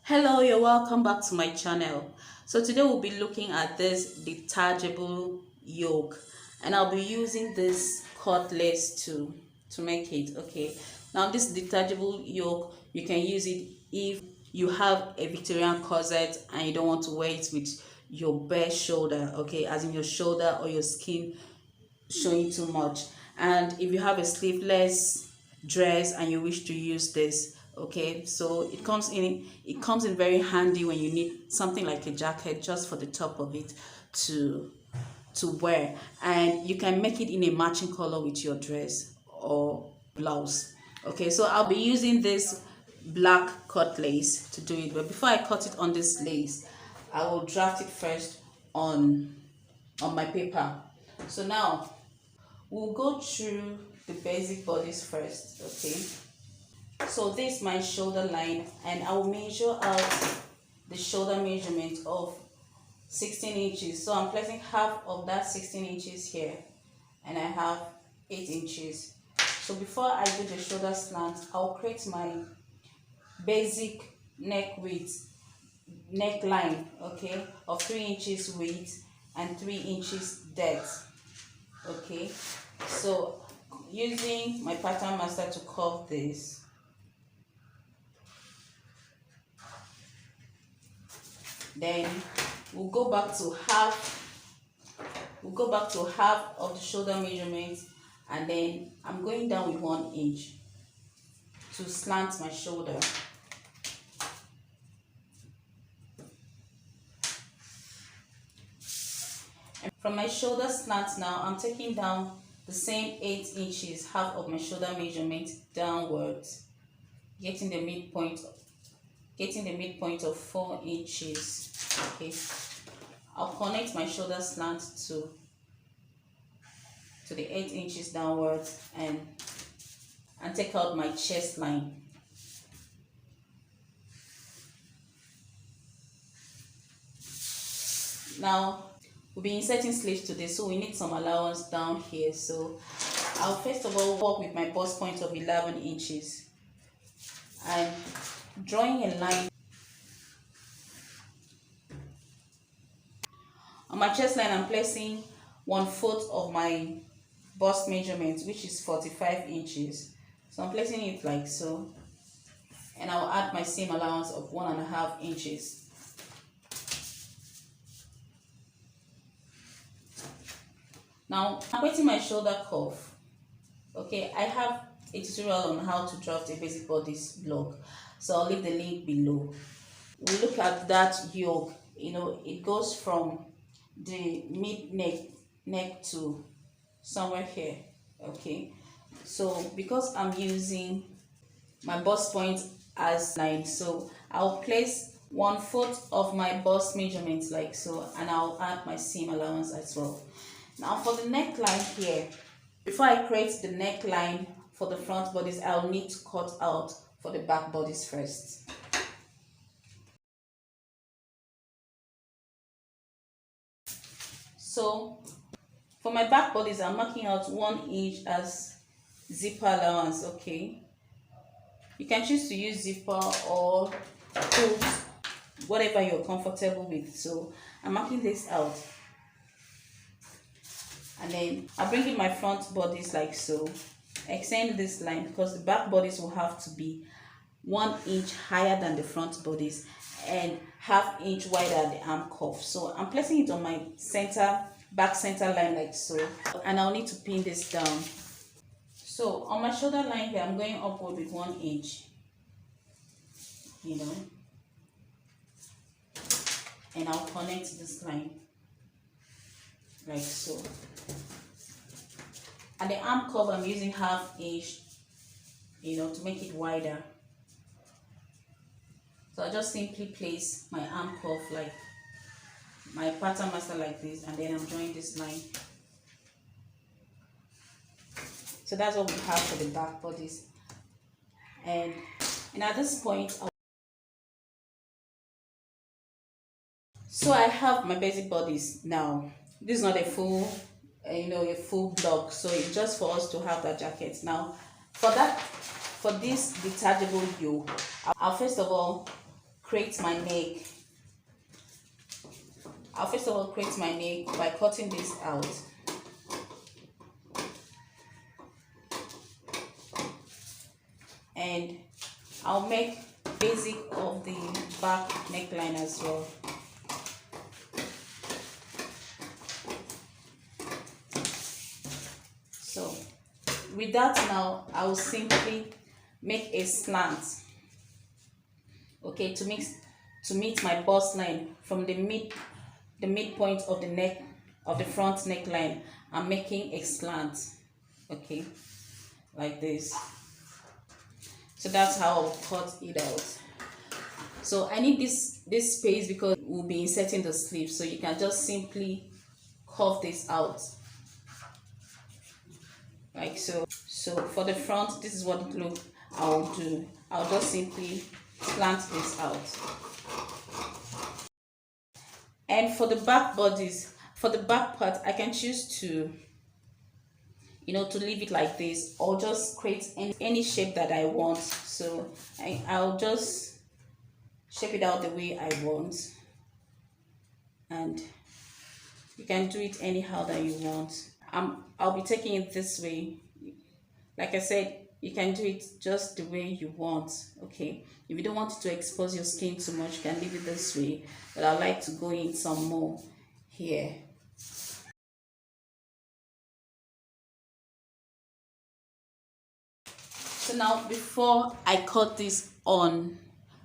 Hello, you're welcome back to my channel. So today we'll be looking at this detachable yoke, and I'll be using this cordless to make it. Okay, now this detachable yoke, you can use it if you have a Victorian corset and you don't want to wear it with your bare shoulder, okay, as in your shoulder or your skin showing too much. And if you have a sleeveless dress and you wish to use this, okay, so it comes in very handy when you need something like a jacket just for the top of it to wear. And you can make it in a matching color with your dress or blouse. Okay, so I'll be using this black cut lace to do it, but before I cut it on this lace, I will draft it first on my paper. So now we'll go through the basic bodice first. Okay, so this is my shoulder line, and I'll measure out the shoulder measurement of 16 inches. So I'm placing half of that 16 inches here, and I have 8 inches. So before I do the shoulder slant, I'll create my basic neckline, okay, of 3 inches width and 3 inches depth. Okay, so using my pattern master to curve this, then we'll go back to half of the shoulder measurement, and then I'm going down with 1 inch to slant my shoulder. And from my shoulder slant, now I'm taking down the same 8 inches, half of my shoulder measurement, downwards, getting the midpoint of 4 inches. Okay, I'll connect my shoulder slant to the 8 inches downwards, and take out my chest line. Now we'll be inserting sleeves to this, so we need some allowance down here. So I'll first of all work with my bust point of 11 inches and drawing a line on my chest line. I'm placing 1/4 of my bust measurement, which is 45 inches. So I'm placing it like so, and I'll add my seam allowance of 1.5 inches. Now I'm creating my shoulder curve. Okay, I have a tutorial on how to draft a basic bodice block, so I'll leave the link below. We look at that yoke. It goes from the mid neck to somewhere here. Okay, so because I'm using my bust point as line, so I'll place 1/4 of my bust measurement like so, and I'll add my seam allowance as well. Now for the neckline here, before I create the neckline for the front bodice, I'll need to cut out for the back bodice first. So for my back bodice, I'm marking out 1 inch as zipper allowance. Okay, you can choose to use zipper or hooks, whatever you're comfortable with. So I'm marking this out, and then I bring in my front bodice like so, extend this line because the back bodice will have to be 1 inch higher than the front bodice and 1/2 inch wider at the arm cuff. So I'm placing it on my back center line like so, and I'll need to pin this down. So on my shoulder line here, I'm going upward with 1 inch, and I'll connect this line like so. At the arm cuff, I'm using 1/2 inch, to make it wider. So I just simply place my arm cuff like my pattern master like this, and then I'm drawing this line. So that's what we have for the back bodice. And at this point, so I have my basic bodice now. This is not a full block, so it's just for us to have that jacket. Now for this detachable yoke, I'll first of all create my neck. I'll first of all create my neck by cutting this out. And I'll make basic of the back neckline as well. So with that now, I will simply make a slant, okay, to meet my bust line from the midpoint of the neck of the front neckline. I'm making a slant, okay, like this. So that's how I'll cut it out. So I need this space because we'll be inserting the sleeve, so you can just simply curve this out like so. So for the front, this is what look I'll do. I'll just simply slant this out. And for the back bodice, for the back part, I can choose to, to leave it like this, or just create any shape that I want. So I'll just shape it out the way I want, and you can do it anyhow that you want. I'll be taking it this way. Like I said, you can do it just the way you want, okay? If you don't want it to expose your skin too much, you can leave it this way, but I like to go in some more here. So now, before I cut this on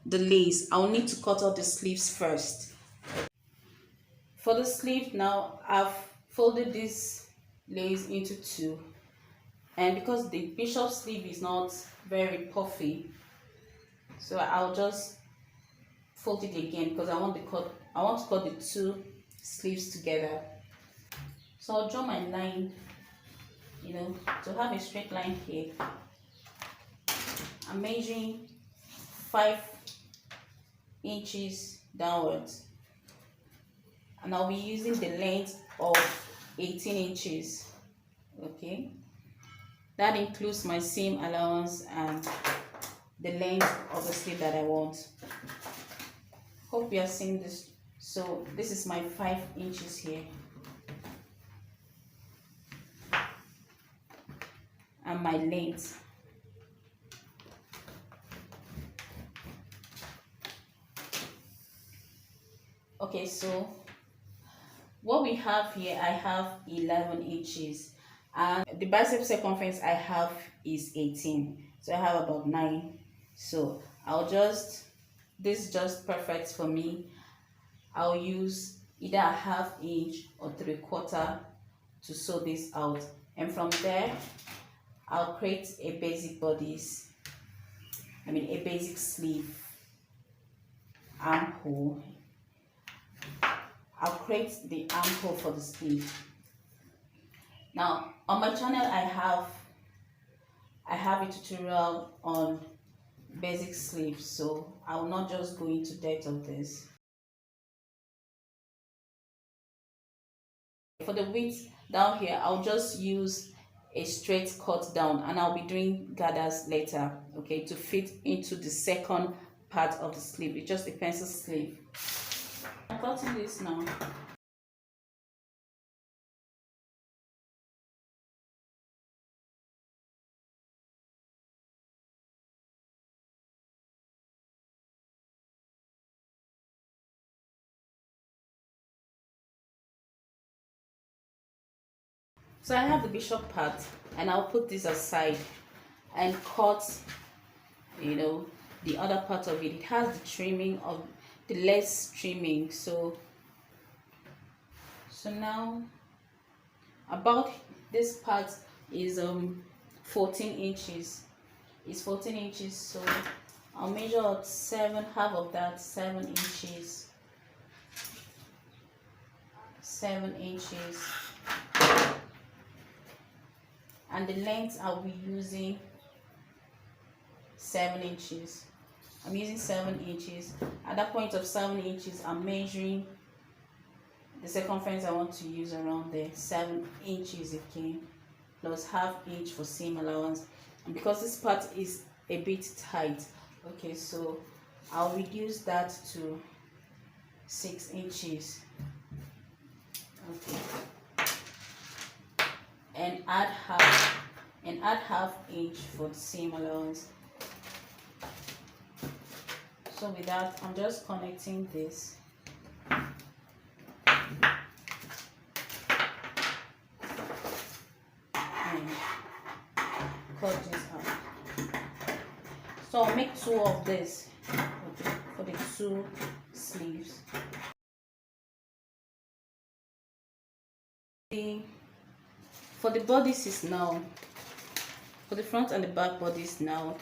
the lace, I'll need to cut out the sleeves first. For the sleeve now, I've folded this lace into two, and because the bishop sleeve is not very puffy, so I'll just fold it again because I want to cut the two sleeves together. So I'll draw my line, to have a straight line here. I'm measuring 5 inches downwards, and I'll be using the length of 18 inches, okay? That includes my seam allowance and the length of the sleeve that I want. Hope you are seeing this. So this is my 5 inches here, and my length. Okay, so what we have here, I have 11 inches, and the bicep circumference I have is 18, so I have about 9. So this is just perfect for me. I'll use either a 1/2 inch or 3/4 to sew this out, and from there I'll create a basic bodice, a basic sleeve armhole. I'll create the armhole for the sleeve. Now on my channel I have a tutorial on basic sleeves, so I will not just go into depth of this. For the width down here, I'll just use a straight cut down, and I'll be doing gathers later, okay, to fit into the second part of the sleeve. It's just a pencil sleeve. I'm cutting this now. So I have the bishop part, and I'll put this aside and cut, the other part of it. It has the trimming of the less trimming. So now about this part is 14 inches. It's 14 inches, so I'll measure out 7, half of that, 7 inches. 7 inches. And the length I'll be using 7 inches. I'm using 7 inches. At that point of 7 inches, I'm measuring the circumference I want to use around there. 7 inches again, plus 1/2 inch for seam allowance. And because this part is a bit tight, okay, so I'll reduce that to 6 inches. Okay, and add half inch for the seam allowance. So with that, I'm just connecting this. And cut this out. So I'll make 2 of this, okay, for the 2 sleeves. For the bodices now, for the front and the back bodice now,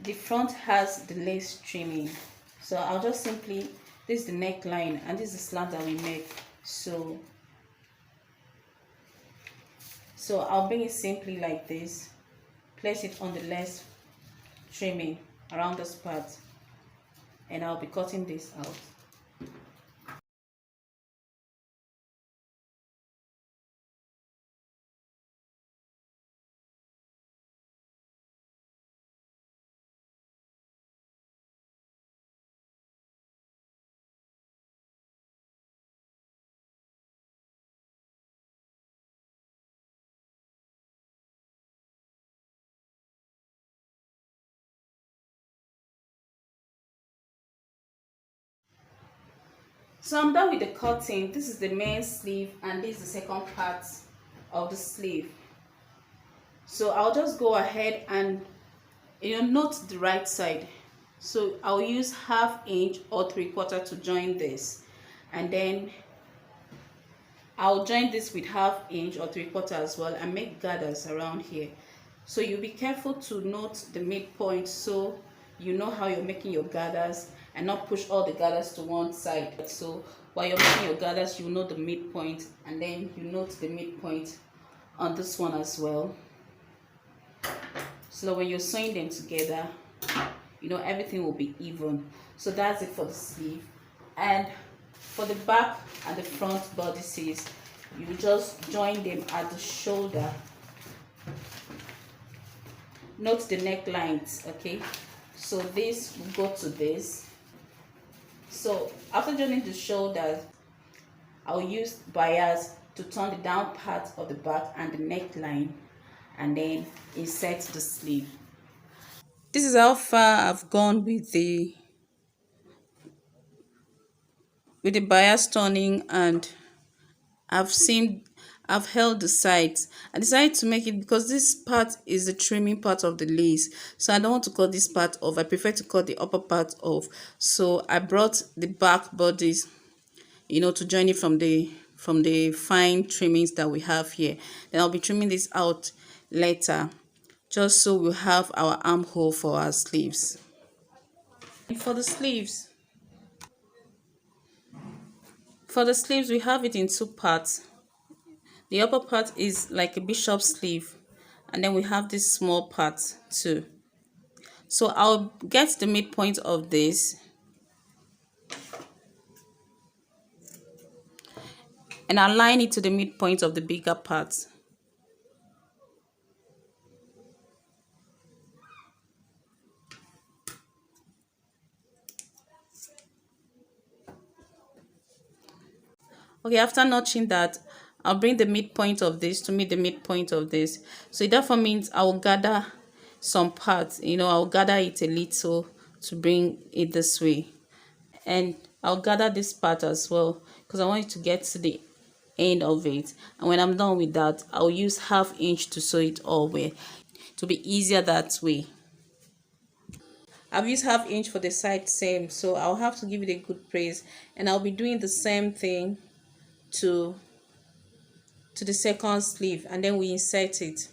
the front has the lace trimming. So I'll just simply, this is the neckline and this is the slant that we make. So I'll bring it simply like this, place it on the lace trimming around this part, and I'll be cutting this out. So I'm done with the cutting. This is the main sleeve and this is the second part of the sleeve. So I'll just go ahead and note the right side. So I'll use half inch or 3/4 to join this, and then I'll join this with half inch or 3/4 as well and make gathers around here. So you'll be careful to note the midpoint so you know how you're making your gathers and not push all the gathers to one side. So while you're making your gathers, you know the midpoint, and then you note the midpoint on this one as well. So when you're sewing them together, everything will be even. So that's it for the sleeve. And for the back and the front bodices, you just join them at the shoulder. Note the necklines, okay? So this will go to this. So after joining the shoulders, I'll use bias to turn the down part of the back and the neckline, and then insert the sleeve. This is how far I've gone with the bias turning, and I've held the sides. I decided to make it because this part is the trimming part of the lace, so I don't want to cut this part off. I prefer to cut the upper part off. So I brought the back bodies, to join it from the fine trimmings that we have here. Then I'll be trimming this out later, just so we'll have our armhole for our sleeves. And for the sleeves, we have it in 2 parts. The upper part is like a bishop sleeve, and then we have this small part too. So I'll get the midpoint of this and align it to the midpoint of the bigger part. Okay, after notching that, I'll bring the midpoint of this to meet the midpoint of this. So it therefore means I will gather some parts, I'll gather it a little to bring it this way. And I'll gather this part as well because I want it to get to the end of it. And when I'm done with that, I'll use half inch to sew it all way to be easier that way. I've used half inch for the side seam, so I'll have to give it a good press, and I'll be doing the same thing to the second sleeve, and then we insert it.